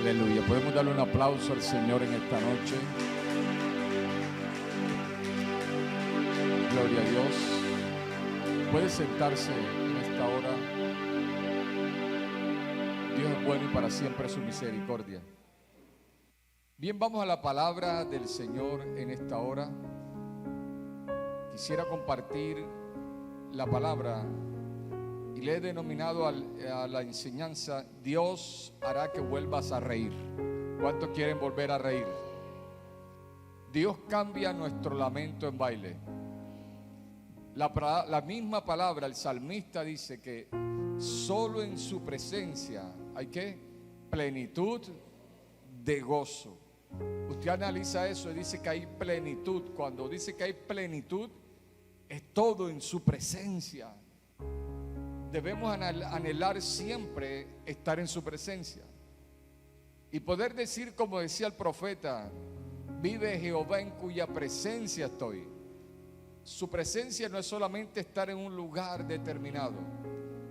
Aleluya. Podemos darle un aplauso al Señor en esta noche. Gloria a Dios. Puede sentarse en esta hora. Dios es bueno y para siempre su misericordia. Bien, vamos a la palabra del Señor en esta hora. Quisiera compartir la palabra y le he denominado a la enseñanza: Dios hará que vuelvas a reír. ¿Cuántos quieren volver a reír? Dios cambia nuestro lamento en baile. La misma palabra, el salmista dice que solo en su presencia hay ¿qué? Plenitud de gozo. Usted analiza eso y dice que hay plenitud. Cuando dice que hay plenitud, es todo en su presencia. Debemos anhelar siempre estar en su presencia y poder decir, como decía el profeta: vive Jehová en cuya presencia estoy. Su presencia no es solamente estar en un lugar determinado,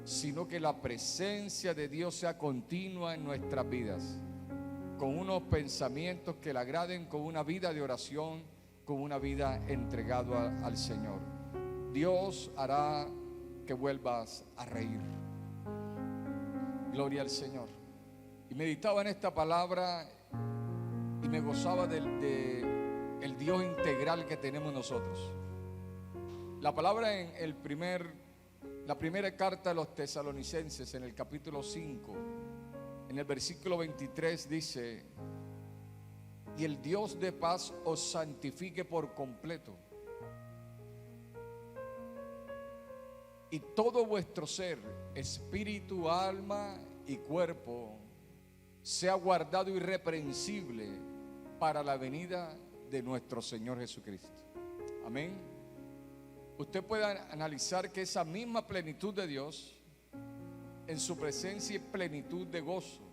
sino que la presencia de Dios sea continua en nuestras vidas, con unos pensamientos que le agraden, con una vida de oración, con una vida entregada al Señor. Dios hará que vuelvas a reír. Gloria al Señor. Y meditaba en esta palabra y me gozaba del Dios integral que tenemos nosotros. La palabra en la primera carta a los Tesalonicenses, en el capítulo 5, en el versículo 23 dice: y el Dios de paz os santifique por completo, y todo vuestro ser, espíritu, alma y cuerpo, sea guardado irreprensible para la venida de nuestro Señor Jesucristo. Amén. Usted puede analizar que esa misma plenitud de Dios, en su presencia y plenitud de gozo,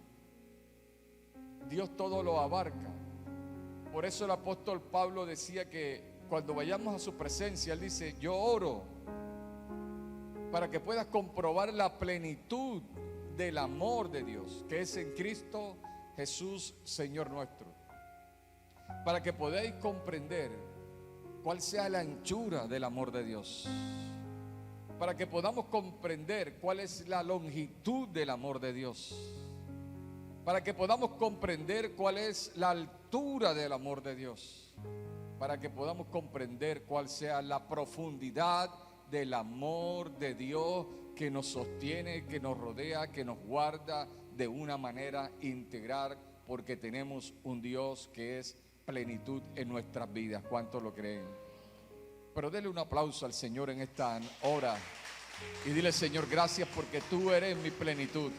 Dios todo lo abarca. Por eso el apóstol Pablo decía que cuando vayamos a su presencia, él dice: yo oro para que puedas comprobar la plenitud del amor de Dios, que es en Cristo Jesús, Señor nuestro. Para que podáis comprender cuál sea la anchura del amor de Dios. Para que podamos comprender cuál es la longitud del amor de Dios. Para que podamos comprender cuál es la altura del amor de Dios. Para que podamos comprender cuál sea la profundidad del amor de Dios que nos sostiene, que nos rodea, que nos guarda de una manera integral, porque tenemos un Dios que es plenitud en nuestras vidas. ¿Cuántos lo creen? Pero denle un aplauso al Señor en esta hora y dile: Señor, gracias porque tú eres mi plenitud.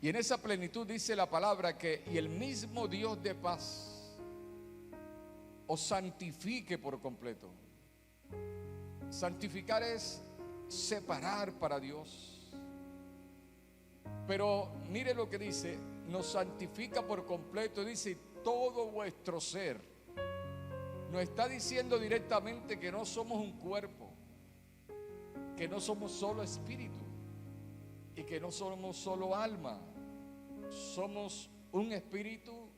Y en esa plenitud dice la palabra que y el mismo Dios de paz os santifique por completo. Santificar es separar para Dios. Pero mire lo que dice: nos santifica por completo. Dice: todo vuestro ser. Nos está diciendo directamente que no somos un cuerpo, que no somos solo espíritu y que no somos solo alma. Somos un espíritu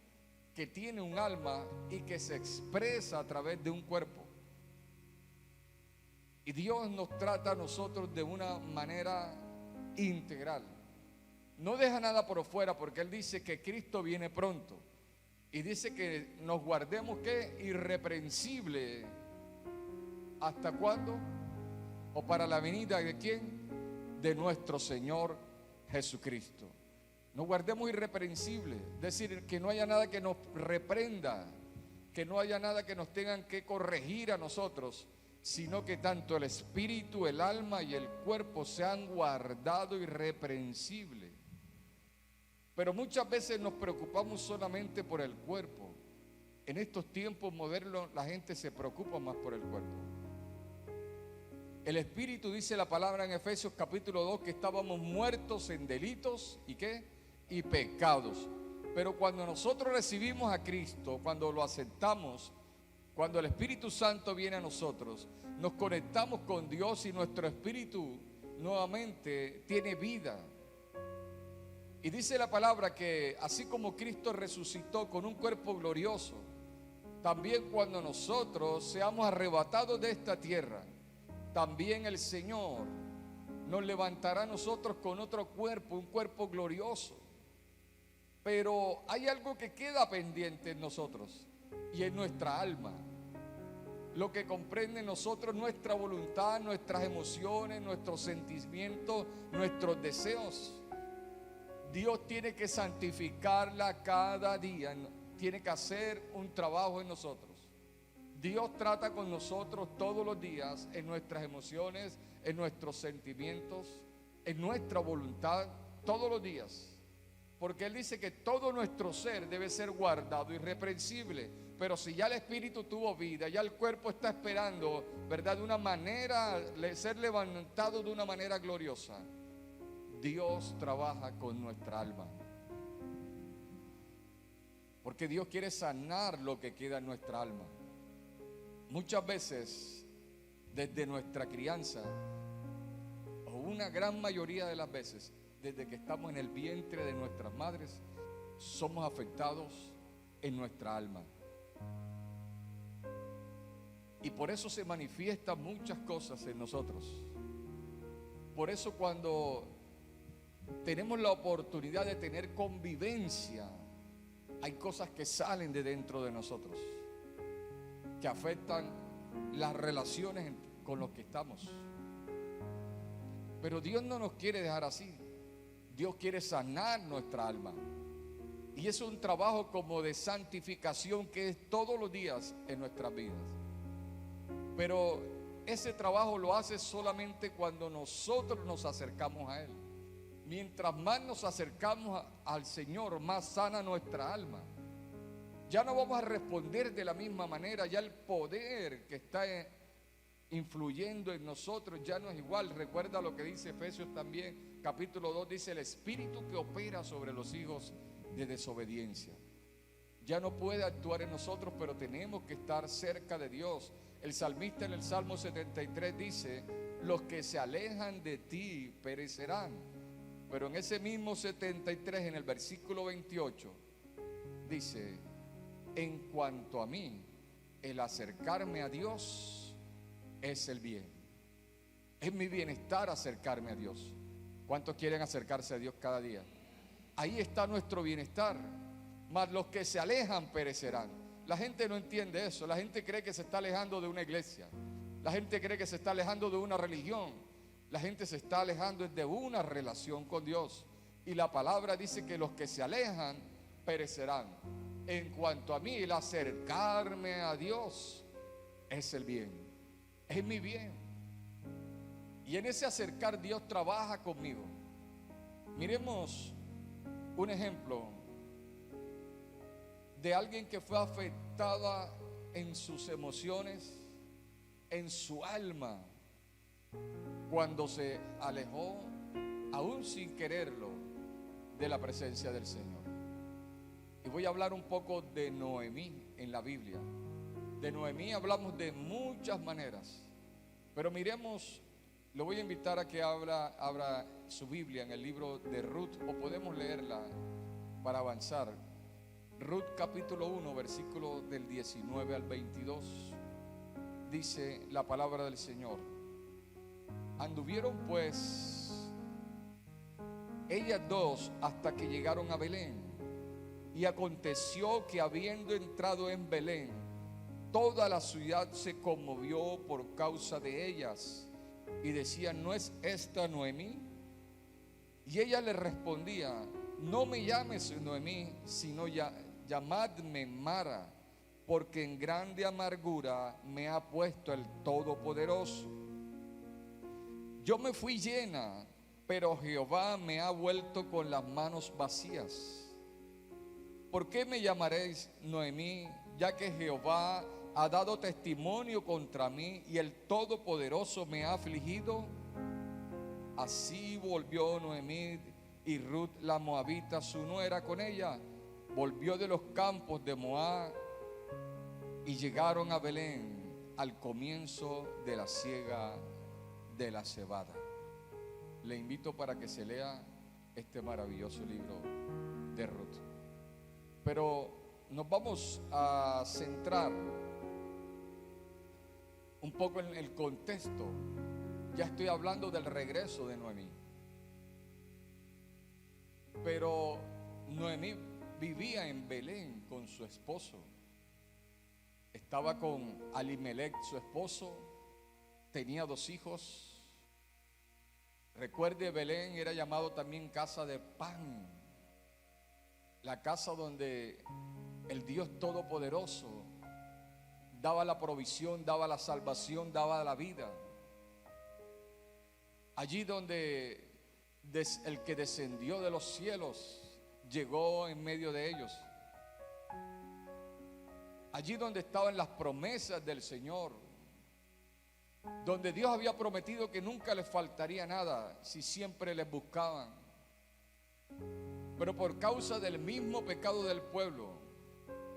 que tiene un alma y que se expresa a través de un cuerpo. Y Dios nos trata a nosotros de una manera integral. No deja nada por fuera, porque Él dice que Cristo viene pronto. Y dice que nos guardemos ¿qué? Irreprensible. ¿Hasta cuándo? ¿O para la venida de quién? De nuestro Señor Jesucristo. Nos guardemos irreprensible. Es decir, que no haya nada que nos reprenda, que no haya nada que nos tengan que corregir a nosotros, sino que tanto el espíritu, el alma y el cuerpo sean guardados irreprensibles. Pero muchas veces nos preocupamos solamente por el cuerpo. En estos tiempos modernos la gente se preocupa más por el cuerpo. El espíritu, dice la palabra en Efesios capítulo 2, que estábamos muertos en delitos y ¿qué? Y pecados. Pero cuando nosotros recibimos a Cristo, cuando lo aceptamos, cuando el Espíritu Santo viene a nosotros, nos conectamos con Dios y nuestro espíritu nuevamente tiene vida. Y dice la palabra que así como Cristo resucitó con un cuerpo glorioso, también cuando nosotros seamos arrebatados de esta tierra, también el Señor nos levantará a nosotros con otro cuerpo, un cuerpo glorioso. Pero hay algo que queda pendiente en nosotros y en nuestra alma. Lo que comprende en nosotros nuestra voluntad, nuestras emociones, nuestros sentimientos, nuestros deseos. Dios tiene que santificarla cada día, tiene que hacer un trabajo en nosotros. Dios trata con nosotros todos los días en nuestras emociones, en nuestros sentimientos, en nuestra voluntad, todos los días. Porque Él dice que todo nuestro ser debe ser guardado, irreprensible. Pero si ya el espíritu tuvo vida, ya el cuerpo está esperando, ¿verdad? De una manera, ser levantado de una manera gloriosa. Dios trabaja con nuestra alma. Porque Dios quiere sanar lo que queda en nuestra alma. Muchas veces, desde nuestra crianza, o una gran mayoría de las veces, desde que estamos en el vientre de nuestras madres, somos afectados en nuestra alma. Y por eso se manifiestan muchas cosas en nosotros. Por eso cuando tenemos la oportunidad de tener convivencia, hay cosas que salen de dentro de nosotros, que afectan las relaciones con los que estamos. Pero Dios no nos quiere dejar así. Dios quiere sanar nuestra alma. Y es un trabajo como de santificación que es todos los días en nuestras vidas. Pero ese trabajo lo hace solamente cuando nosotros nos acercamos a Él. Mientras más nos acercamos al Señor, más sana nuestra alma. Ya no vamos a responder de la misma manera. Ya el poder que está influyendo en nosotros ya no es igual. Recuerda lo que dice Efesios también, capítulo 2, dice: el espíritu que opera sobre los hijos de desobediencia ya no puede actuar en nosotros, pero tenemos que estar cerca de Dios. El salmista en el Salmo 73 dice: los que se alejan de ti perecerán. Pero en ese mismo 73, en el versículo 28, dice: en cuanto a mí, el acercarme a Dios es el bien. Es mi bienestar acercarme a Dios. ¿Cuántos quieren acercarse a Dios cada día? Ahí está nuestro bienestar. Mas los que se alejan perecerán. La gente no entiende eso. La gente cree que se está alejando de una iglesia. La gente cree que se está alejando de una religión. La gente se está alejando de una relación con Dios. Y la palabra dice que los que se alejan perecerán. En cuanto a mí, el acercarme a Dios es el bien. Es mi bien. Y en ese acercar Dios trabaja conmigo. Miremos un ejemplo de alguien que fue afectada en sus emociones, en su alma, cuando se alejó, aún sin quererlo, de la presencia del Señor. Y voy a hablar un poco de Noemí en la Biblia. De Noemí hablamos de muchas maneras, pero miremos, lo voy a invitar a que abra su Biblia en el libro de Ruth, o podemos leerla para avanzar. Ruth capítulo 1, versículo del 19 al 22, dice la palabra del Señor: anduvieron pues ellas dos hasta que llegaron a Belén. Y aconteció que habiendo entrado en Belén, toda la ciudad se conmovió por causa de ellas, y decían: ¿no es esta Noemí? Y ella le respondía: no me llames Noemí, sino llamadme Mara, porque en grande amargura me ha puesto el Todopoderoso. Yo me fui llena, pero Jehová me ha vuelto con las manos vacías. ¿Por qué me llamaréis Noemí, ya que Jehová ha dado testimonio contra mí y el Todopoderoso me ha afligido? Así volvió Noemí, y Ruth la moabita, su nuera, con ella. Volvió de los campos de Moab y llegaron a Belén al comienzo de la siega de la cebada. Le invito para que se lea este maravilloso libro de Ruth. Pero nos vamos a centrar un poco en el contexto. Ya estoy hablando del regreso de Noemí. Pero Noemí vivía en Belén con su esposo. Estaba con Alimelec, su esposo. Tenía 2 hijos. Recuerde, Belén era llamado también casa de pan. La casa donde el Dios Todopoderoso daba la provisión, daba la salvación, daba la vida. Allí donde el que descendió de los cielos llegó en medio de ellos. Allí donde estaban las promesas del Señor, donde Dios había prometido que nunca les faltaría nada si siempre les buscaban. Pero por causa del mismo pecado del pueblo,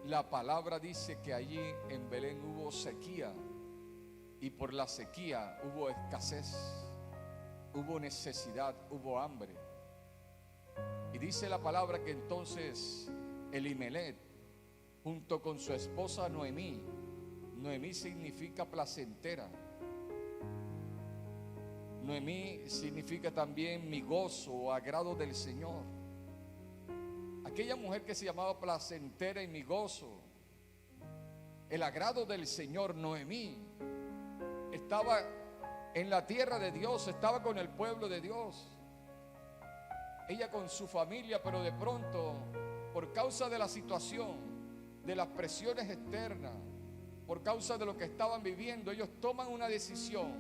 la palabra dice que allí en Belén hubo sequía, y por la sequía hubo escasez, hubo necesidad, hubo hambre. Y dice la palabra que entonces Elimelec, junto con su esposa Noemí, Noemí significa placentera. Noemí significa también mi gozo o agrado del Señor. Aquella mujer que se llamaba placentera y mi gozo, el agrado del Señor, Noemí, estaba en la tierra de Dios, estaba con el pueblo de Dios. Ella con su familia, pero de pronto, por causa de la situación, de las presiones externas, por causa de lo que estaban viviendo, ellos toman una decisión.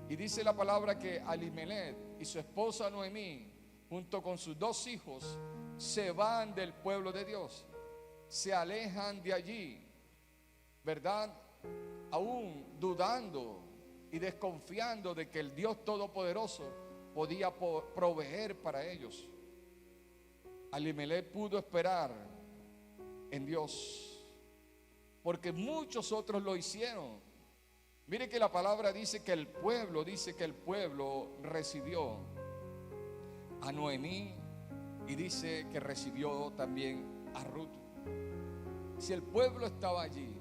Y dice la palabra que Alimelec y su esposa Noemí, junto con sus 2 hijos, se van del pueblo de Dios, se alejan de allí, ¿verdad? Aún dudando y desconfiando de que el Dios Todopoderoso podía proveer para ellos. Alimelec pudo esperar en Dios, porque muchos otros lo hicieron. Mire que la palabra dice que el pueblo recibió a Noemí, y dice que recibió también a Ruth. Si el pueblo estaba allí,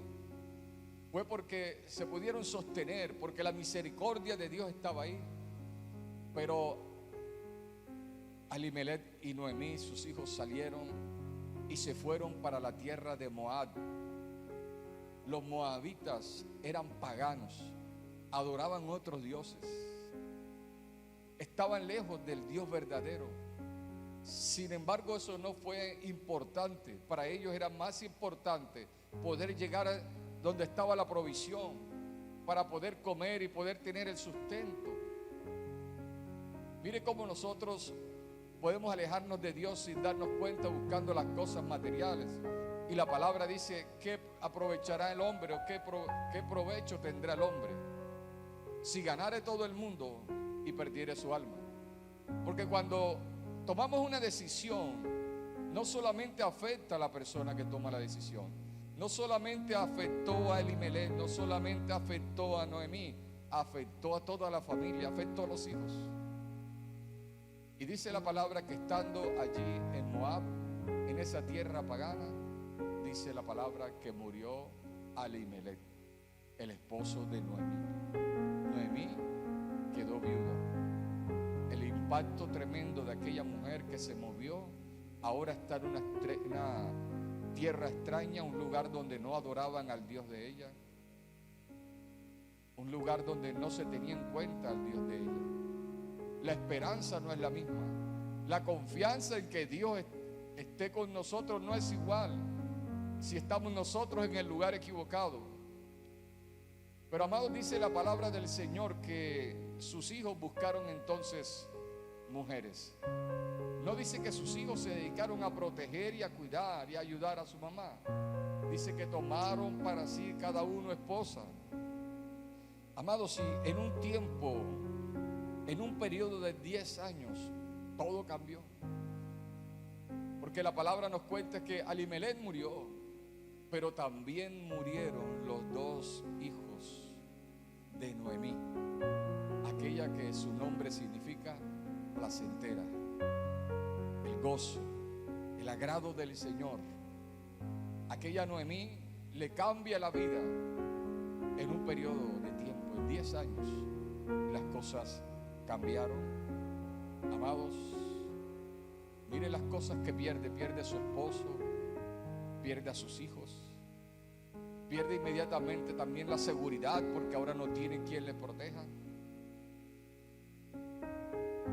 fue porque se pudieron sostener, porque la misericordia de Dios estaba ahí. Pero Alimelec y Noemí, sus hijos, salieron y se fueron para la tierra de Moab. Los moabitas eran paganos, adoraban otros dioses, estaban lejos del Dios verdadero. Sin embargo, eso no fue importante. Para ellos era más importante poder llegar a donde estaba la provisión, para poder comer y poder tener el sustento. Mire cómo nosotros podemos alejarnos de Dios sin darnos cuenta, buscando las cosas materiales. Y la palabra dice: ¿qué aprovechará el hombre, o qué provecho tendrá el hombre si ganare todo el mundo y perdiere su alma? Porque cuando tomamos una decisión, no solamente afecta a la persona que toma la decisión, no solamente afectó a Elimelec, no solamente afectó a Noemí, afectó a toda la familia, afectó a los hijos. Y dice la palabra que estando allí en Moab, en esa tierra pagana, dice la palabra que murió Elimelec, el esposo de Noemí. Noemí quedó viuda. El impacto tremendo de aquella mujer que se movió, ahora está en una tierra extraña, un lugar donde no adoraban al Dios de ella, un lugar donde no se tenía en cuenta al Dios de ella. La esperanza no es la misma, la confianza en que Dios esté con nosotros no es igual si estamos nosotros en el lugar equivocado. Pero amados, dice la palabra del Señor que sus hijos buscaron entonces mujeres. No dice que sus hijos se dedicaron a proteger y a cuidar y a ayudar a su mamá. Dice que tomaron para sí cada uno esposa. Amados, si en un tiempo, en un periodo de 10 años, todo cambió. Porque la palabra nos cuenta que Elimelec murió, pero también murieron los 2 hijos de Noemí, aquella que su nombre significa placentera. el gozo, el agrado del Señor. Aquella Noemí le cambia la vida en un periodo de tiempo, en 10 años. Las cosas cambiaron. Amados, miren las cosas que pierde. Pierde a su esposo, pierde a sus hijos, pierde inmediatamente también la seguridad, porque ahora no tiene quien le proteja.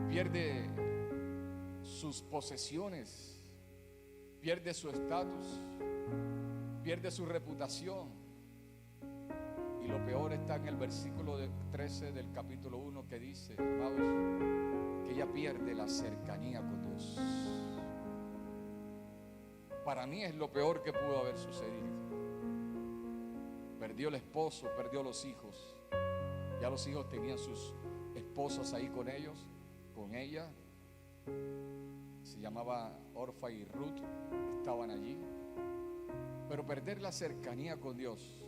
Pierde sus posesiones, pierde su estatus, pierde su reputación. Y lo peor está en el versículo 13 del capítulo 1, que dice, amados, que ella pierde la cercanía con Dios. Para mí es lo peor que pudo haber sucedido. Perdió el esposo, perdió los hijos. Ya los hijos tenían sus esposas ahí con ellos, con ella. Se llamaba Orfa y Ruth, estaban allí. Pero perder la cercanía con Dios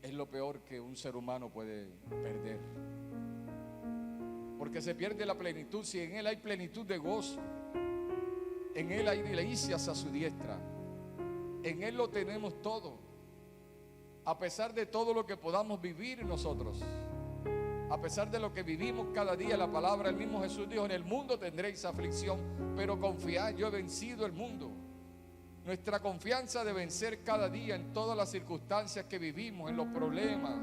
es lo peor que un ser humano puede perder. Porque se pierde la plenitud. Si en Él hay plenitud de gozo, en Él hay delicias a su diestra, en Él lo tenemos todo. A pesar de todo lo que podamos vivir nosotros, a pesar de lo que vivimos cada día, la palabra, el mismo Jesús dijo, en el mundo tendréis aflicción, pero confiad, yo he vencido el mundo. Nuestra confianza de vencer cada día en todas las circunstancias que vivimos, en los problemas,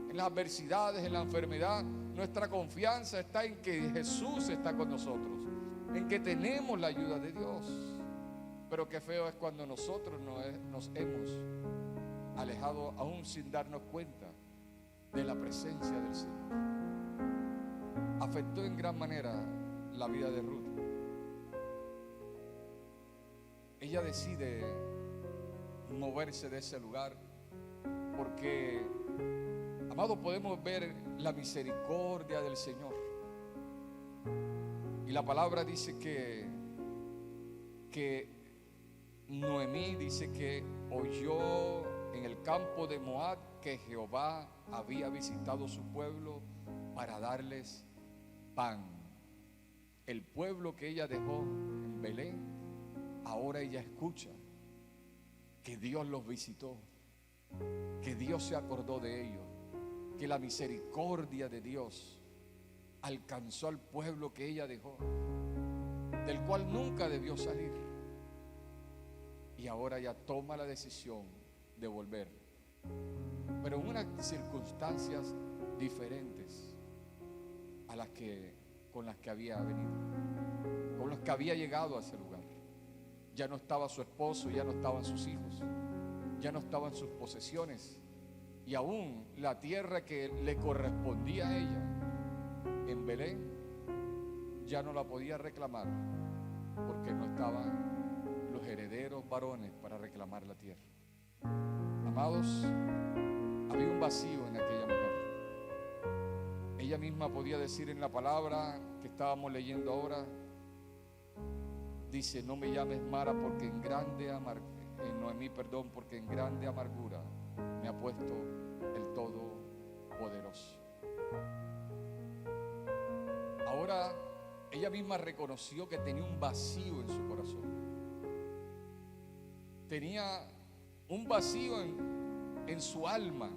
en las adversidades, en la enfermedad, nuestra confianza está en que Jesús está con nosotros, en que tenemos la ayuda de Dios. Pero qué feo es cuando nosotros nos hemos alejado aún sin darnos cuenta de la presencia del Señor. Afectó en gran manera la vida de Ruth. Ella decide moverse de ese lugar porque, amado, podemos ver la misericordia del Señor. Y la palabra dice que Noemí dice que oyó en el campo de Moab que Jehová había visitado su pueblo para darles pan. El pueblo que ella dejó en Belén, ahora ella escucha que Dios los visitó, que Dios se acordó de ellos, que la misericordia de Dios alcanzó al pueblo que ella dejó, del cual nunca debió salir. Y ahora ella toma la decisión de volver, pero en unas circunstancias diferentes a las que con las que había venido, con las que había llegado a ese lugar. Ya no estaba su esposo, ya no estaban sus hijos, ya no estaban sus posesiones, y aún la tierra que le correspondía a ella en Belén ya no la podía reclamar, porque no estaban los herederos varones para reclamar la tierra. Amados, había un vacío en aquella mujer. Ella misma podía decir en la palabra que estábamos leyendo ahora, dice, no me llames Mara porque en grande porque en grande amargura me ha puesto el Todopoderoso. Ahora ella misma reconoció que tenía un vacío en su corazón. Tenía un vacío en su alma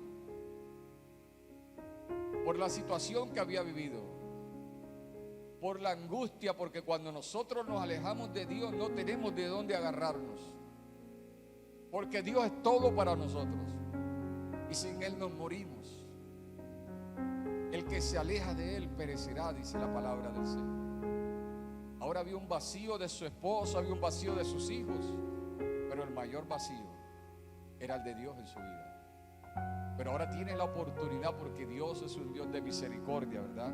por la situación que había vivido, por la angustia, porque cuando nosotros nos alejamos de Dios no tenemos de dónde agarrarnos, porque Dios es todo para nosotros y sin Él nos morimos. El que se aleja de Él perecerá, dice la palabra del Señor. Ahora había un vacío de su esposo, había un vacío de sus hijos, pero el mayor vacío era el de Dios en su vida. Pero ahora tiene la oportunidad, porque Dios es un Dios de misericordia, ¿verdad?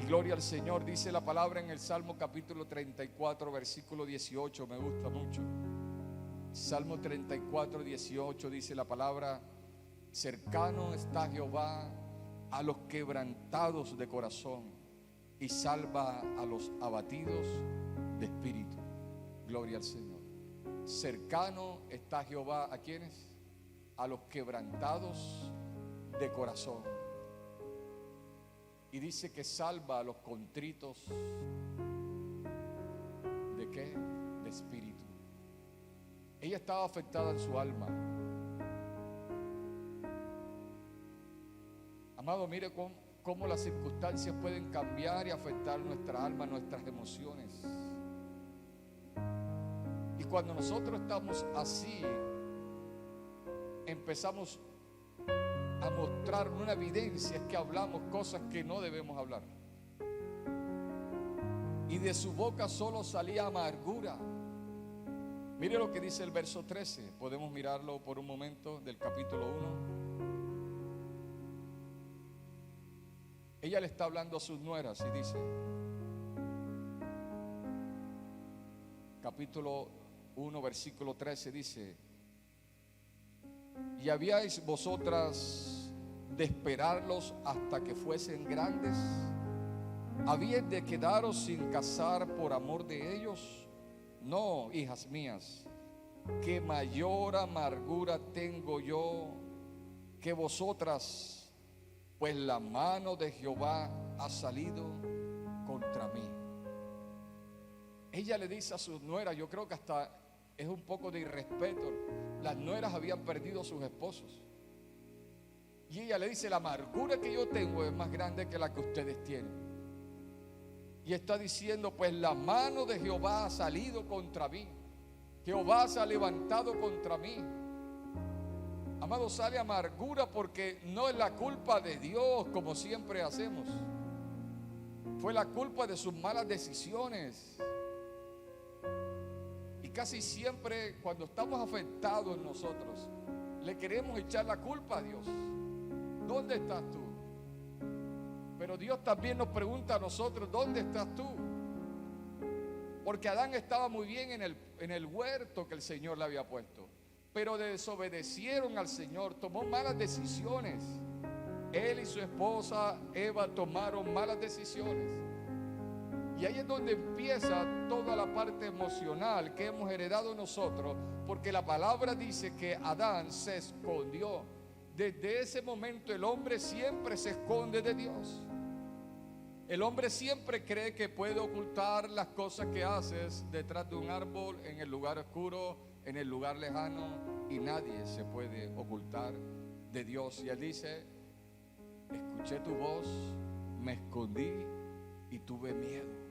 Y gloria al Señor. Dice la palabra en el Salmo capítulo 34, versículo 18, me gusta mucho. Salmo 34, 18 dice la palabra: cercano está Jehová a los quebrantados de corazón y salva a los abatidos de espíritu. Gloria al Señor. Cercano está Jehová, ¿a quiénes? A los quebrantados de corazón Y dice que salva a los contritos. ¿De qué? De espíritu. Ella estaba afectada en su alma. Amado, mire cómo las circunstancias pueden cambiar y afectar nuestra alma, nuestras emociones. Y cuando nosotros estamos así, empezamos a mostrar una evidencia, es que hablamos cosas que no debemos hablar. Y de su boca solo salía amargura. Mire lo que dice el verso 13. Podemos mirarlo por un momento del capítulo 1. Ella le está hablando a sus nueras y dice, capítulo 1, versículo 13 dice: ¿y habíais vosotras de esperarlos hasta que fuesen grandes? ¿Habíais de quedaros sin casar por amor de ellos? No, hijas mías, que mayor amargura tengo yo que vosotras, pues la mano de Jehová ha salido contra mí. Ella le dice a sus nueras, yo creo que hasta es un poco de irrespeto. Las nueras habían perdido a sus esposos. Y ella le dice, la amargura que yo tengo es más grande que la que ustedes tienen. Y está diciendo, pues la mano de Jehová ha salido contra mí. Jehová se ha levantado contra mí. Amado, sale amargura porque no es la culpa de Dios como siempre hacemos. Fue la culpa de sus malas decisiones. Y casi siempre cuando estamos afectados nosotros, le queremos echar la culpa a Dios. ¿Dónde estás tú? Pero Dios también nos pregunta a nosotros, ¿dónde estás tú? Porque Adán estaba muy bien en el huerto que el Señor le había puesto, pero desobedecieron al Señor, tomó malas decisiones. Él y su esposa Eva tomaron malas decisiones. Y ahí es donde empieza toda la parte emocional que hemos heredado nosotros, porque la palabra dice que Adán se escondió. Desde ese momento el hombre siempre se esconde de Dios. El hombre siempre cree que puede ocultar las cosas que haces detrás de un árbol, en el lugar oscuro, en el lugar lejano, y nadie se puede ocultar de Dios. Y él dice, escuché tu voz, me escondí y tuve miedo.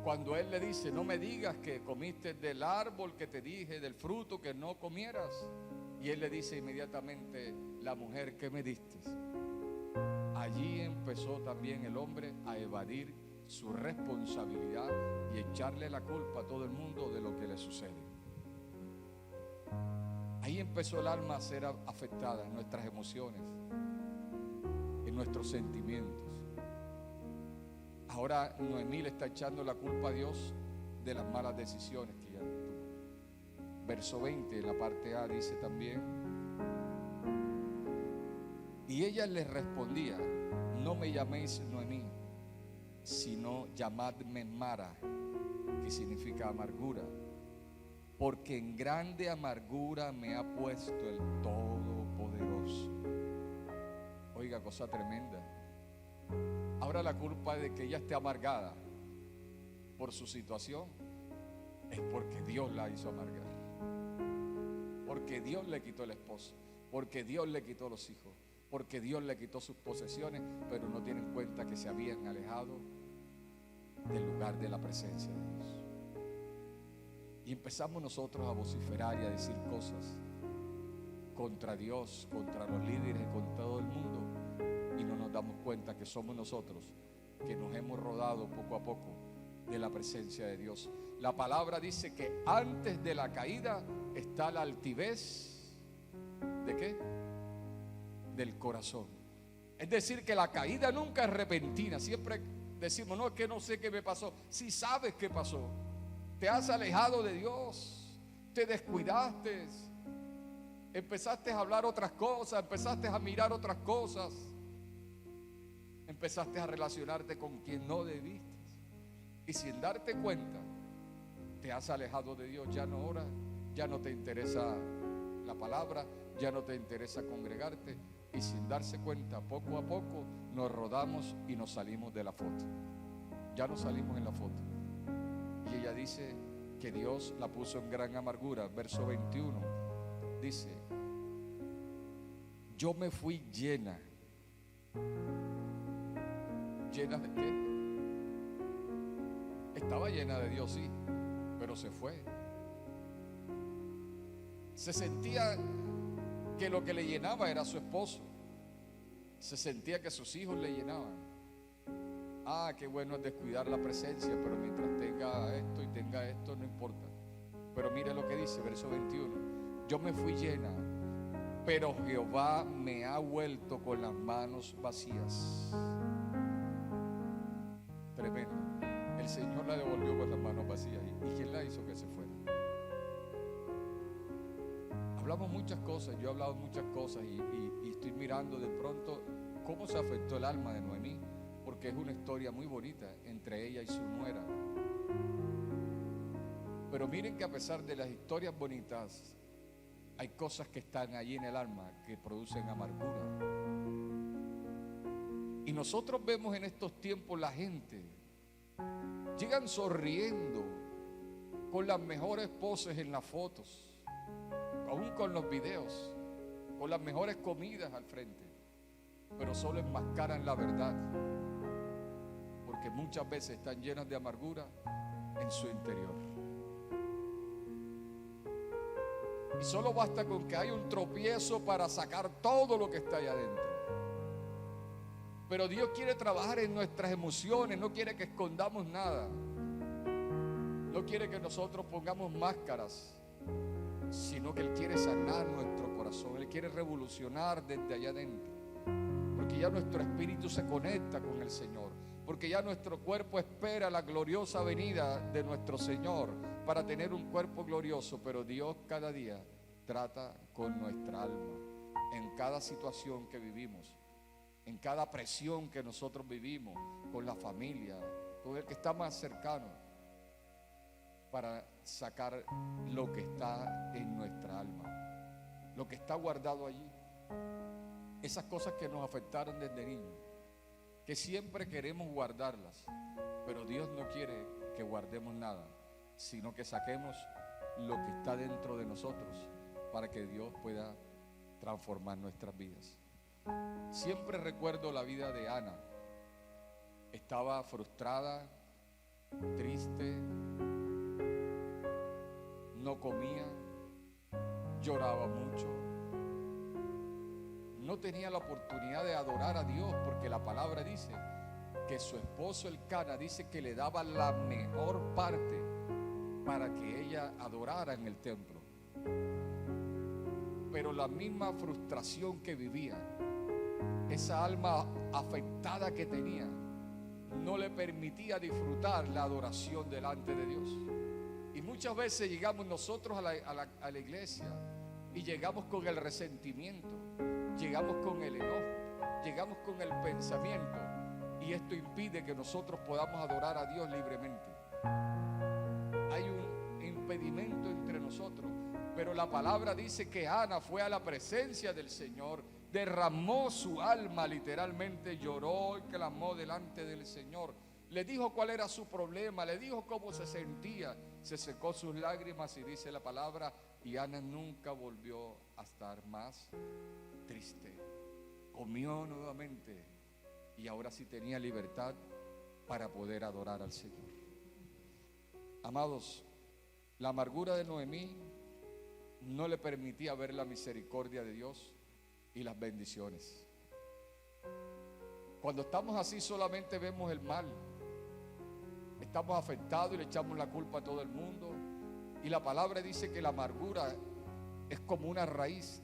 Cuando él le dice, no me digas que comiste del árbol que te dije, del fruto que no comieras. Y él le dice inmediatamente, la mujer que me diste. Allí empezó también el hombre a evadir su responsabilidad y echarle la culpa a todo el mundo de lo que le sucede. Ahí empezó el alma a ser afectada en nuestras emociones, en nuestros sentimientos. Ahora Noemí le está echando la culpa a Dios de las malas decisiones que ella tuvo. Verso 20, en la parte A dice también: y ella les respondía, no me llaméis Noemí, sino llamadme Mara, que significa amargura, porque en grande amargura me ha puesto el Todopoderoso. Oiga, cosa tremenda. Ahora la culpa de que ella esté amargada por su situación es porque Dios la hizo amargar, porque Dios le quitó el esposo, porque Dios le quitó los hijos, porque Dios le quitó sus posesiones, pero no tienen en cuenta que se habían alejado del lugar de la presencia de Dios. Y empezamos nosotros a vociferar y a decir cosas contra Dios, contra los líderes, contra todo el mundo, y no nos damos cuenta que somos nosotros que nos hemos rodado poco a poco de la presencia de Dios. La palabra dice que antes de la caída está la altivez. ¿De qué? Del corazón. Es decir, que la caída nunca es repentina. Siempre decimos, no, es que no sé qué me pasó. Si sabes qué pasó, te has alejado de Dios, te descuidaste, empezaste a hablar otras cosas, empezaste a mirar otras cosas, empezaste a relacionarte con quien no debiste, y sin darte cuenta te has alejado de Dios. Ya no oras, ya no te interesa la palabra, ya no te interesa congregarte, y sin darse cuenta, poco a poco nos rodamos y nos salimos de la foto. Ya nos salimos en la foto. Y ella dice que Dios la puso en gran amargura. Verso 21 dice: yo me fui llena. ¿Llena de qué? Estaba llena de Dios, sí, pero se fue. Se sentía que lo que le llenaba era su esposo. Se sentía que sus hijos le llenaban. Ah, qué bueno es descuidar la presencia, pero mientras tenga esto y tenga esto, no importa. Pero mire lo que dice, verso 21. Yo me fui llena, pero Jehová me ha vuelto con las manos vacías. Tremendo. El Señor la devolvió con las manos vacías. ¿Y quién la hizo que se fuera? Hablamos muchas cosas, yo he hablado muchas cosas y estoy mirando de pronto cómo se afectó el alma de Noemí, porque es una historia muy bonita entre ella y su nuera. Pero miren que a pesar de las historias bonitas, hay cosas que están allí en el alma que producen amargura. Y nosotros vemos en estos tiempos la gente llegan sonriendo con las mejores poses en las fotos, aún con los videos, con las mejores comidas al frente, pero solo enmascaran la verdad, porque muchas veces están llenas de amargura en su interior. Y solo basta con que haya un tropiezo para sacar todo lo que está allá adentro. Pero Dios quiere trabajar en nuestras emociones, no quiere que escondamos nada. No quiere que nosotros pongamos máscaras, sino que Él quiere sanar nuestro corazón. Él quiere revolucionar desde allá adentro, porque ya nuestro espíritu se conecta con el Señor, porque ya nuestro cuerpo espera la gloriosa venida de nuestro Señor para tener un cuerpo glorioso. Pero Dios cada día trata con nuestra alma en cada situación que vivimos, en cada presión que nosotros vivimos con la familia, con el que está más cercano, para sacar lo que está en nuestra alma, lo que está guardado allí, esas cosas que nos afectaron desde niños, que siempre queremos guardarlas, pero Dios no quiere que guardemos nada, sino que saquemos lo que está dentro de nosotros para que Dios pueda transformar nuestras vidas. Siempre recuerdo la vida de Ana. Estaba frustrada, triste, no comía, lloraba mucho, no tenía la oportunidad de adorar a Dios, porque la palabra dice que su esposo Elcana dice que le daba la mejor parte para que ella adorara en el templo. Pero la misma frustración que vivía, esa alma afectada que tenía, no le permitía disfrutar la adoración delante de Dios. Y muchas veces llegamos nosotros a la iglesia y llegamos con el resentimiento, llegamos con el enojo, llegamos con el pensamiento, y esto impide que nosotros podamos adorar a Dios libremente. Hay un impedimento entre nosotros. Pero la palabra dice que Ana fue a la presencia del Señor, derramó su alma, literalmente lloró y clamó delante del Señor. Le dijo cuál era su problema, le dijo cómo se sentía, se secó sus lágrimas, y dice la palabra, y Ana nunca volvió a estar más triste. Comió nuevamente y ahora sí tenía libertad para poder adorar al Señor. Amados, la amargura de Noemí no le permitía ver la misericordia de Dios y las bendiciones. Cuando estamos así solamente vemos el mal, estamos afectados y le echamos la culpa a todo el mundo. Y la palabra dice que la amargura es como una raíz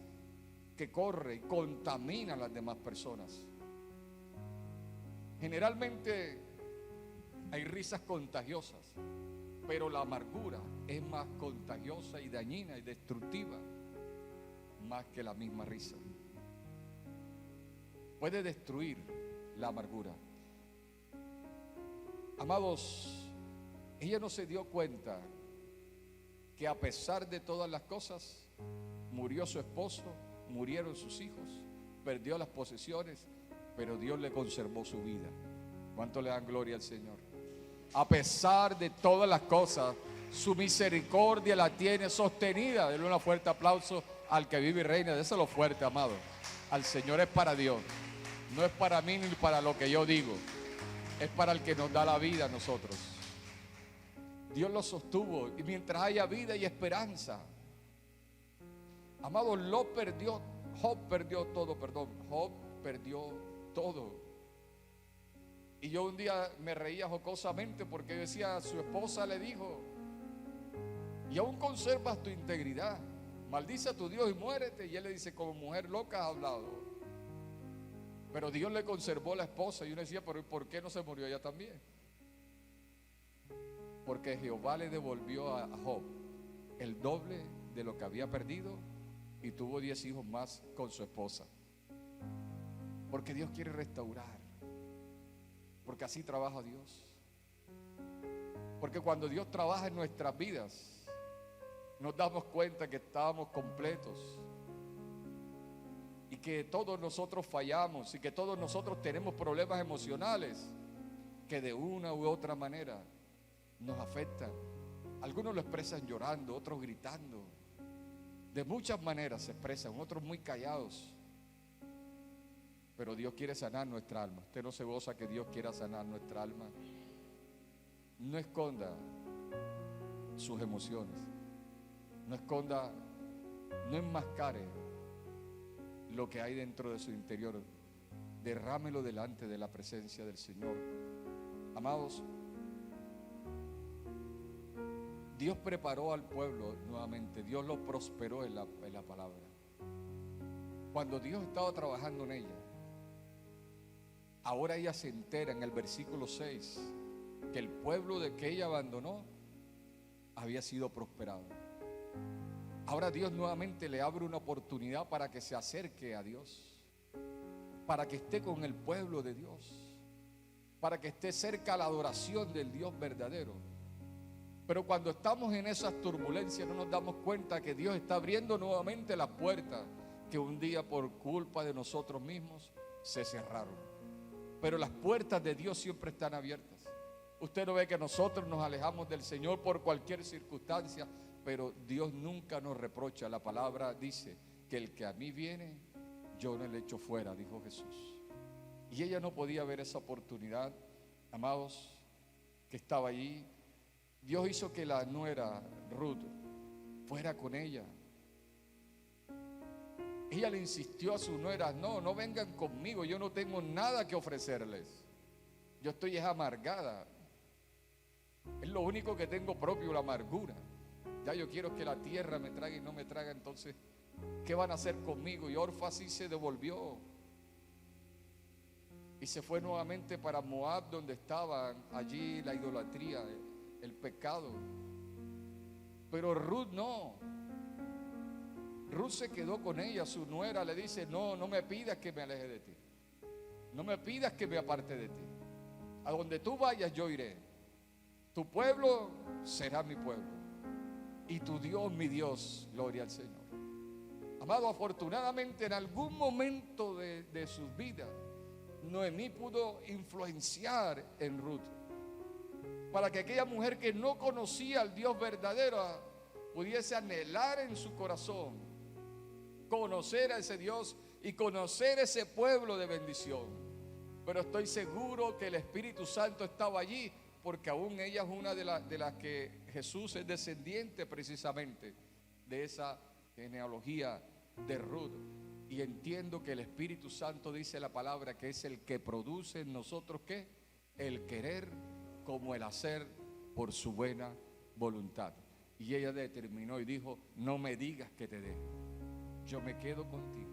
que corre y contamina a las demás personas. Generalmente hay risas contagiosas, pero la amargura es más contagiosa y dañina y destructiva más que la misma risa. Puede destruir la amargura. Amados, ella no se dio cuenta que a pesar de todas las cosas, murió su esposo, murieron sus hijos, perdió las posesiones, pero Dios le conservó su vida. ¿Cuánto le dan gloria al Señor? A pesar de todas las cosas, su misericordia la tiene sostenida. Denle un fuerte aplauso al que vive y reina. Déselo fuerte, amado. Al Señor es para Dios. No es para mí ni para lo que yo digo. Es para el que nos da la vida a nosotros. Dios lo sostuvo. Y mientras haya vida y esperanza. Amado, Job perdió todo. Y yo un día me reía jocosamente porque yo decía, su esposa le dijo: y aún conservas tu integridad, maldice a tu Dios y muérete. Y él le dice: como mujer loca has hablado. Pero Dios le conservó la esposa. Y uno decía: pero ¿por qué no se murió ella también? Porque Jehová le devolvió a Job el doble de lo que había perdido, y tuvo 10 hijos más con su esposa. Porque Dios quiere restaurar. Porque así trabaja Dios. Porque cuando Dios trabaja en nuestras vidas, nos damos cuenta que estábamos completos, y que todos nosotros fallamos, y que todos nosotros tenemos problemas emocionales que de una u otra manera nos afectan. Algunos lo expresan llorando, otros gritando. De muchas maneras se expresan, otros muy callados. Pero Dios quiere sanar nuestra alma. Usted no se goza que Dios quiera sanar nuestra alma. No esconda sus emociones. No esconda, no enmascare lo que hay dentro de su interior. Derrámelo delante de la presencia del Señor. Amados, Dios preparó al pueblo nuevamente. Dios lo prosperó en la palabra. Cuando Dios estaba trabajando en ella, ahora ella se entera en el versículo 6 que el pueblo de que ella abandonó había sido prosperado. Ahora Dios nuevamente le abre una oportunidad para que se acerque a Dios, para que esté con el pueblo de Dios, para que esté cerca a la adoración del Dios verdadero. Pero cuando estamos en esas turbulencias no nos damos cuenta que Dios está abriendo nuevamente las puertas que un día por culpa de nosotros mismos se cerraron. Pero las puertas de Dios siempre están abiertas. Usted no ve que nosotros nos alejamos del Señor por cualquier circunstancia, pero Dios nunca nos reprocha. La palabra dice que el que a mí viene, yo no le echo fuera, dijo Jesús. Y ella no podía ver esa oportunidad, amados, que estaba allí. Dios hizo que la nuera Ruth fuera con ella. Ella le insistió a sus nueras: no vengan conmigo, yo no tengo nada que ofrecerles. Yo estoy amargada. Es lo único que tengo propio, la amargura. Ya yo quiero que la tierra me trague y no me traga. Entonces, ¿qué van a hacer conmigo? Y Orfa sí se devolvió y se fue nuevamente para Moab, donde estaban allí la idolatría, el pecado. Pero Ruth no. Ruth se quedó con ella. Su nuera le dice: no me pidas que me aleje de ti, no me pidas que me aparte de ti. A donde tú vayas yo iré. Tu pueblo será mi pueblo y tu Dios mi Dios. Gloria al Señor. Amado, afortunadamente en algún momento de sus vidas Noemí pudo influenciar en Ruth, para que aquella mujer que no conocía al Dios verdadero pudiese anhelar en su corazón conocer a ese Dios y conocer ese pueblo de bendición. Pero estoy seguro que el Espíritu Santo estaba allí, porque aún ella es una de las que Jesús es descendiente precisamente de esa genealogía de Ruth. Y entiendo que el Espíritu Santo, dice la palabra, que es el que produce en nosotros ¿qué? El querer como el hacer por su buena voluntad. Y ella determinó y dijo: no me digas que te dejo, yo me quedo contigo.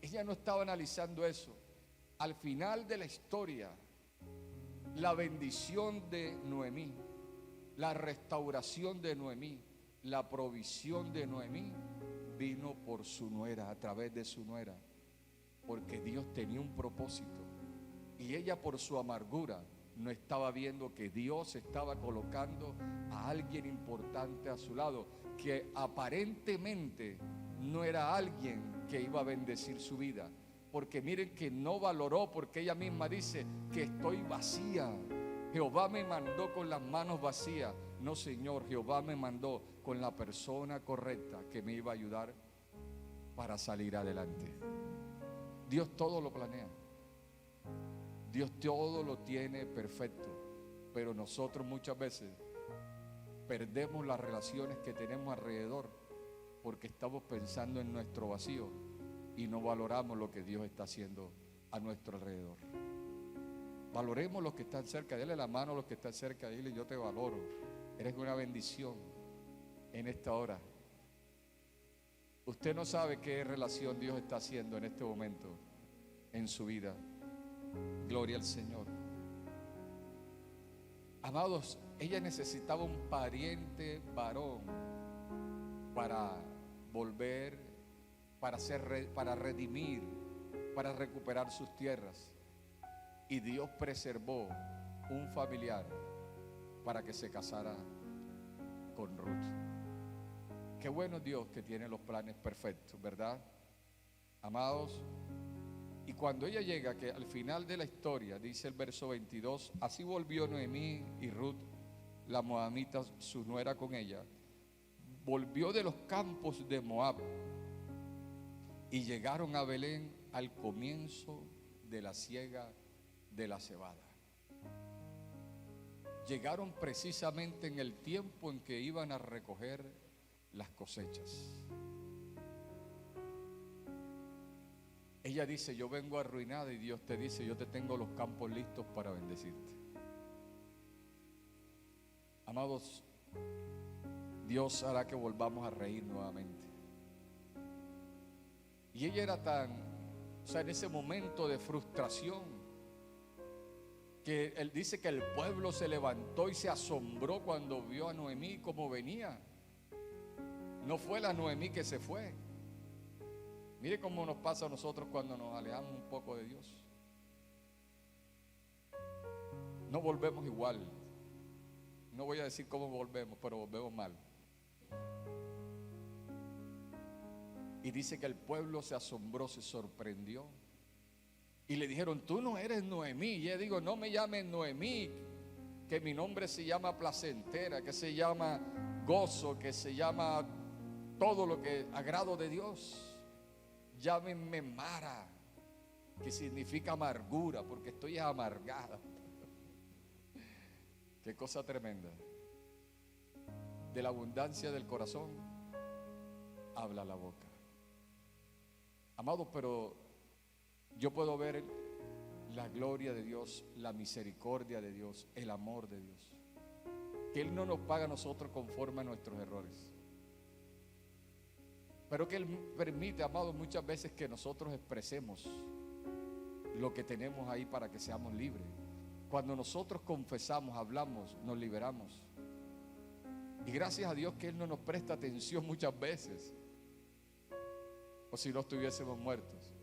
Ella no estaba analizando eso. Al final de la historia, la bendición de Noemí, la restauración de Noemí, la provisión de Noemí vino por su nuera, a través de su nuera, porque Dios tenía un propósito. Y ella, por su amargura, no estaba viendo que Dios estaba colocando a alguien importante a su lado, que aparentemente no era alguien que iba a bendecir su vida. Porque miren que no valoró, porque ella misma dice que estoy vacía. Jehová me mandó con las manos vacías. No, Señor, Jehová me mandó con la persona correcta que me iba a ayudar para salir adelante. Dios todo lo planea. Dios todo lo tiene perfecto. Pero nosotros muchas veces perdemos las relaciones que tenemos alrededor porque estamos pensando en nuestro vacío y no valoramos lo que Dios está haciendo a nuestro alrededor. Valoremos los que están cerca. Dele la mano a los que están cerca. Dile: yo te valoro. Eres una bendición en esta hora. Usted no sabe qué relación Dios está haciendo en este momento en su vida. Gloria al Señor. Amados, ella necesitaba un pariente varón para volver, para redimir, para recuperar sus tierras. Y Dios preservó un familiar para que se casara con Ruth. Qué bueno Dios que tiene los planes perfectos, ¿verdad? Amados, y cuando ella llega, que al final de la historia, dice el verso 22, así volvió Noemí y Ruth, la moabita, su nuera, con ella. Volvió de los campos de Moab y llegaron a Belén al comienzo de la siega de la cebada. Llegaron precisamente en el tiempo en que iban a recoger las cosechas. Ella dice: yo vengo arruinada, y Dios te dice: yo te tengo los campos listos para bendecirte. Amados, Dios hará que volvamos a reír nuevamente. Y ella era en ese momento de frustración, que él dice que el pueblo se levantó y se asombró cuando vio a Noemí como venía. No fue la Noemí que se fue. Mire cómo nos pasa a nosotros cuando nos alejamos un poco de Dios. No volvemos igual. No voy a decir cómo volvemos, pero volvemos mal. Y dice que el pueblo se asombró, se sorprendió. Y le dijeron: tú no eres Noemí. Y ella digo: no me llamen Noemí, que mi nombre se llama placentera, que se llama gozo, que se llama todo lo que agrado de Dios. Llámenme Mara, que significa amargura, porque estoy amargada. Qué cosa tremenda. De la abundancia del corazón habla la boca. Amado, pero yo puedo ver la gloria de Dios, la misericordia de Dios, el amor de Dios, que Él no nos paga a nosotros conforme a nuestros errores, pero que Él permite, amado, muchas veces que nosotros expresemos lo que tenemos ahí para que seamos libres. Cuando nosotros confesamos, hablamos, nos liberamos. Y gracias a Dios que Él no nos presta atención muchas veces, o si no estuviésemos muertos.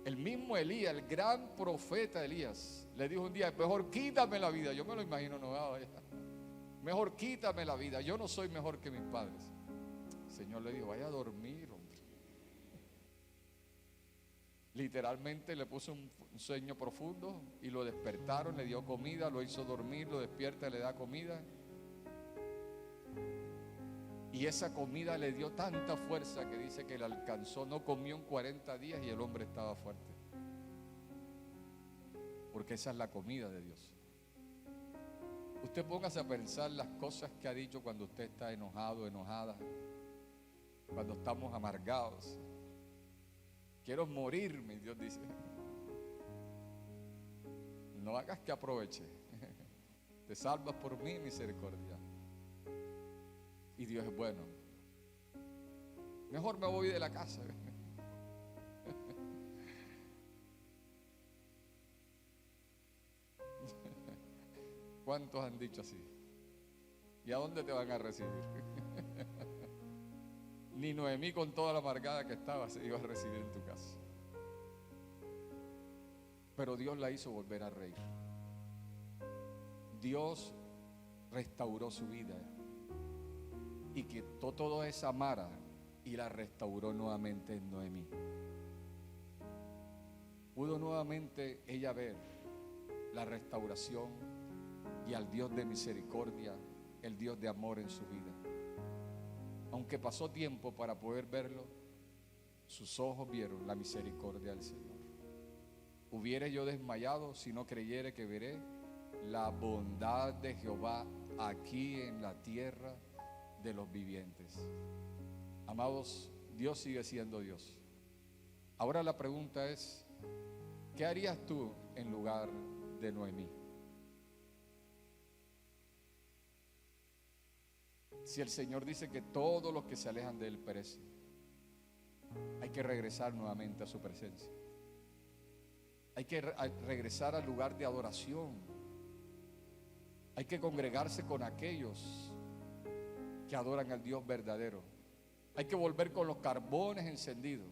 El mismo Elías, el gran profeta Elías, le dijo un día: mejor quítame la vida. Yo me lo imagino, no, mejor quítame la vida, yo no soy mejor que mis padres. El Señor le dijo: vaya a dormir, hombre. Literalmente le puso un sueño profundo y lo despertaron, le dio comida, lo hizo dormir, lo despierta, le da comida. Y esa comida le dio tanta fuerza que dice que le alcanzó, no comió en 40 días y el hombre estaba fuerte. Porque esa es la comida de Dios. Usted póngase a pensar las cosas que ha dicho cuando usted está enojado, enojada, cuando estamos amargados. Quiero morirme, Dios dice. No hagas que aproveche. Te salvas por mi misericordia. Y Dios es bueno. Mejor me voy de la casa. ¿Cuántos han dicho así? ¿Y a dónde te van a recibir? Ni Noemí, con toda la amargada que estaba, se iba a recibir en tu casa. Pero Dios la hizo volver a reír. Dios restauró su vida y quitó toda esa mara y la restauró nuevamente en Noemí. Pudo nuevamente ella ver la restauración y al Dios de misericordia, el Dios de amor en su vida. Aunque pasó tiempo para poder verlo, sus ojos vieron la misericordia del Señor. Hubiere yo desmayado si no creyere que veré la bondad de Jehová aquí en la tierra de los vivientes. Amados, Dios sigue siendo Dios. Ahora la pregunta es, ¿qué harías tú en lugar de Noemí? Si el Señor dice que todos los que se alejan de Él perecen, hay que regresar nuevamente a su presencia. Hay que regresar al lugar de adoración. Hay que congregarse con aquellos que adoran al Dios verdadero. Hay que volver con los carbones encendidos.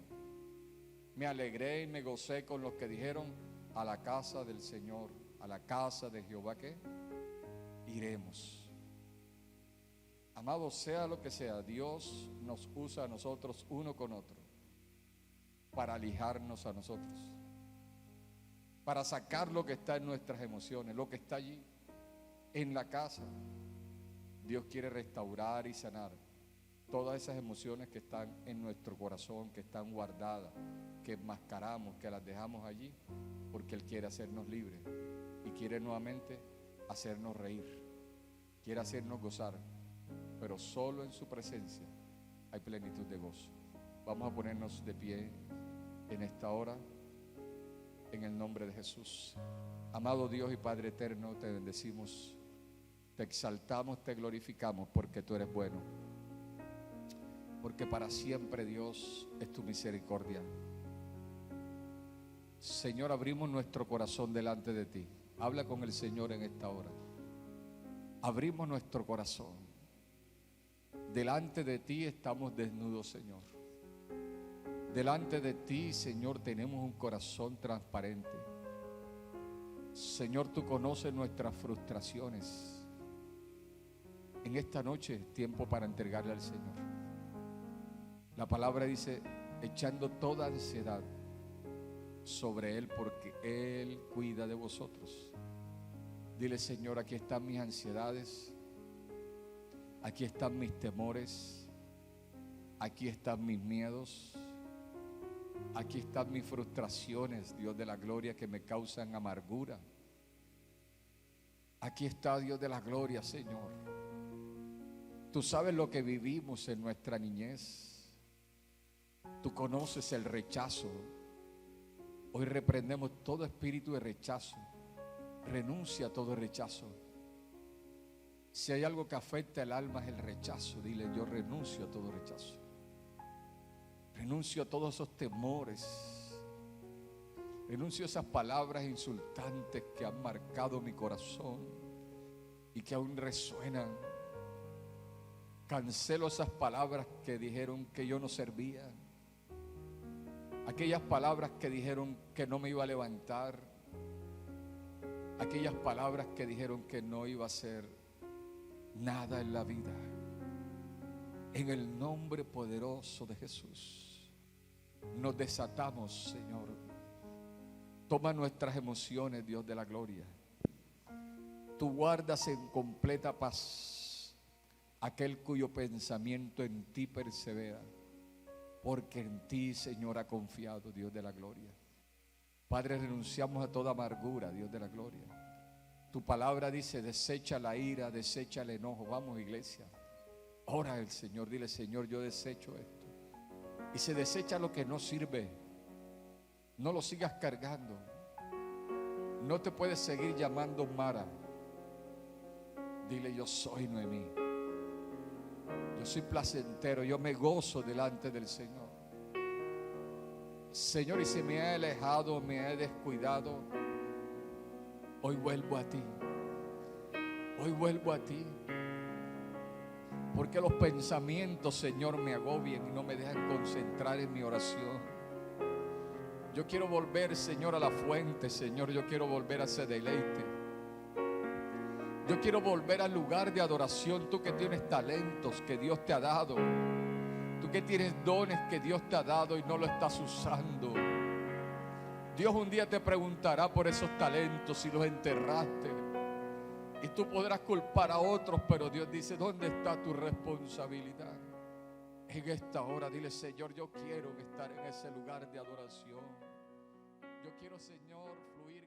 Me alegré y me gocé con los que dijeron: a la casa del Señor, a la casa de Jehová, ¿qué? Iremos. Amados, sea lo que sea, Dios nos usa a nosotros uno con otro para lijarnos a nosotros, para sacar lo que está en nuestras emociones, lo que está allí en la casa. Dios quiere restaurar y sanar todas esas emociones que están en nuestro corazón, que están guardadas, que enmascaramos, que las dejamos allí, porque Él quiere hacernos libres y quiere nuevamente hacernos reír, quiere hacernos gozar, pero solo en su presencia hay plenitud de gozo. Vamos a ponernos de pie en esta hora, en el nombre de Jesús. Amado Dios y Padre eterno, te bendecimos, te exaltamos, te glorificamos, porque tú eres bueno, porque para siempre, Dios, es tu misericordia. Señor, abrimos nuestro corazón delante de ti. Habla con el Señor en esta hora. Abrimos nuestro corazón. Delante de ti estamos desnudos, Señor. Delante de ti, Señor, tenemos un corazón transparente. Señor, tú conoces nuestras frustraciones. En esta noche es tiempo para entregarle al Señor. La palabra dice: echando toda ansiedad sobre Él, porque Él cuida de vosotros. Dile: Señor, aquí están mis ansiedades, aquí están mis temores, aquí están mis miedos, aquí están mis frustraciones, Dios de la gloria, que me causan amargura. Aquí está, Dios de la gloria, Señor. Tú sabes lo que vivimos en nuestra niñez. Tú conoces el rechazo. Hoy reprendemos todo espíritu de rechazo. Renuncia a todo rechazo. Si hay algo que afecta el alma es el rechazo. Dile: yo renuncio a todo rechazo. Renuncio a todos esos temores. Renuncio a esas palabras insultantes que han marcado mi corazón y que aún resuenan. Cancelo esas palabras que dijeron que yo no servía. Aquellas palabras que dijeron que no me iba a levantar. Aquellas palabras que dijeron que no iba a hacer nada en la vida. En el nombre poderoso de Jesús, nos desatamos, Señor. Toma nuestras emociones, Dios de la gloria. Tú guardas en completa paz aquel cuyo pensamiento en ti persevera, porque en ti, Señor, ha confiado, Dios de la gloria. Padre, renunciamos a toda amargura, Dios de la gloria. Tu palabra dice: desecha la ira, desecha el enojo. Vamos, iglesia, ora al Señor, dile: Señor, yo desecho esto. Y se desecha lo que no sirve. No lo sigas cargando. No te puedes seguir llamando Mara. Dile: yo soy Noemí. Yo soy placentero, yo me gozo delante del Señor. Señor, y si me he alejado, me he descuidado, hoy vuelvo a ti. Hoy vuelvo a ti. Porque los pensamientos, Señor, me agobian y no me dejan concentrar en mi oración. Yo quiero volver, Señor, a la fuente, Señor. Yo quiero volver a ese deleite. Yo quiero volver al lugar de adoración. Tú que tienes talentos que Dios te ha dado. Tú Tú que tienes dones que Dios te ha dado y no lo estás usando. Dios un día te preguntará por esos talentos si los enterraste. Y tú podrás culpar a otros, pero Dios dice, ¿dónde está tu responsabilidad? En esta hora dile, Señor, yo quiero estar en ese lugar de adoración. Yo quiero, Señor, fluir.